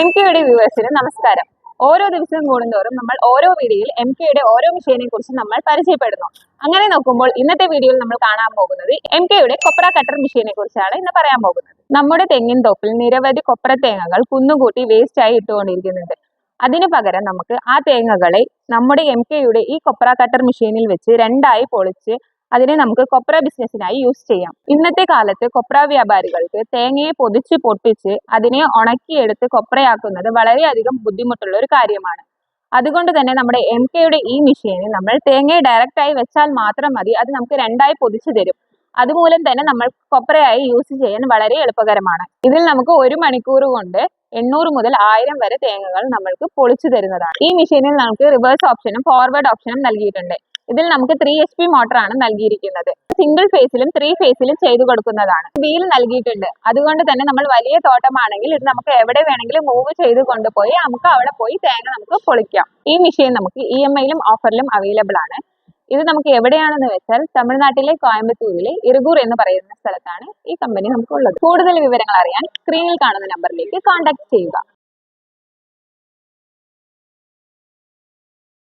MKയുടെ വ്യൂവേഴ്സിന് നമസ്കാരം. ഓരോ ദിവസവും കൂടുന്തോറും നമ്മൾ ഓരോ വീഡിയോയിൽ MKയുടെ ഓരോ മെഷീനെ കുറിച്ച് നമ്മൾ പരിചയപ്പെടുന്നു. അങ്ങനെ നോക്കുമ്പോൾ ഇന്നത്തെ വീഡിയോയിൽ നമ്മൾ കാണാൻ പോകുന്നത് MKയുടെ കൊപ്ര കട്ടർ മെഷീനെ കുറിച്ചാണ് ഇന്ന് പറയാൻ പോകുന്നത്. നമ്മുടെ തെങ്ങിൻ തോപ്പിൽ നിരവധി കൊപ്ര തേങ്ങകൾ കുന്നുകൂട്ടി വേസ്റ്റ് ആയി ഇട്ടുകൊണ്ടിരിക്കുന്നുണ്ട്. അതിനു പകരം നമുക്ക് ആ തേങ്ങകളെ നമ്മുടെ MKയുടെ ഈ കൊപ്ര കട്ടർ മെഷീനിൽ വെച്ച് രണ്ടായി പൊളിച്ച് അതിനെ നമുക്ക് കൊപ്ര ബിസിനസ്സിനായി യൂസ് ചെയ്യാം. ഇന്നത്തെ കാലത്ത് കൊപ്ര വ്യാപാരികൾക്ക് തേങ്ങയെ പൊതിച്ച് പൊട്ടിച്ച് അതിനെ ഉണക്കിയെടുത്ത് കൊപ്രയാക്കുന്നത് വളരെയധികം ബുദ്ധിമുട്ടുള്ള ഒരു കാര്യമാണ്. അതുകൊണ്ട് തന്നെ നമ്മുടെ MKയുടെ ഈ മെഷീനിൽ നമ്മൾ തേങ്ങയെ ഡയറക്റ്റ് ആയി വെച്ചാൽ മാത്രം മതി, അത് നമുക്ക് രണ്ടായി പൊതിച്ചു തരും. അതുമൂലം തന്നെ നമ്മൾ കൊപ്രയായി യൂസ് ചെയ്യാൻ വളരെ എളുപ്പകരമാണ്. ഇതിൽ നമുക്ക് 1 മണിക്കൂർ കൊണ്ട് 800 മുതൽ 1000 വരെ തേങ്ങകൾ നമ്മൾക്ക് പൊളിച്ചു തരുന്നതാണ്. ഈ മെഷീനിൽ നമുക്ക് റിവേഴ്സ് ഓപ്ഷനും ഫോർവേഡ് ഓപ്ഷനും നൽകിയിട്ടുണ്ട്. ഇതിൽ നമുക്ക് 3 HP മോട്ടറാണ് നൽകിയിരിക്കുന്നത്. സിംഗിൾ ഫേസിലും 3 ഫേസിലും ചെയ്തു കൊടുക്കുന്നതാണ്. വീൽ നൽകിയിട്ടുണ്ട്. അതുകൊണ്ട് തന്നെ നമ്മൾ വലിയ തോട്ടമാണെങ്കിൽ ഇത് നമുക്ക് എവിടെ വേണമെങ്കിലും മൂവ് ചെയ്ത് കൊണ്ടുപോയി നമുക്ക് അവിടെ പോയി തേങ്ങ നമുക്ക് പൊളിക്കാം. ഈ മെഷീൻ നമുക്ക് EMIയിലും ഓഫറിലും അവൈലബിൾ ആണ്. ഇത് നമുക്ക് എവിടെയാണെന്ന് വെച്ചാൽ തമിഴ്നാട്ടിലെ കോയമ്പത്തൂരിലെ ഇറുകൂർ എന്ന് പറയുന്ന സ്ഥലത്താണ് ഈ കമ്പനി നമുക്കുള്ളത്. കൂടുതൽ വിവരങ്ങൾ അറിയാൻ സ്ക്രീനിൽ കാണുന്ന നമ്പറിലേക്ക് കോൺടാക്ട് ചെയ്യുക.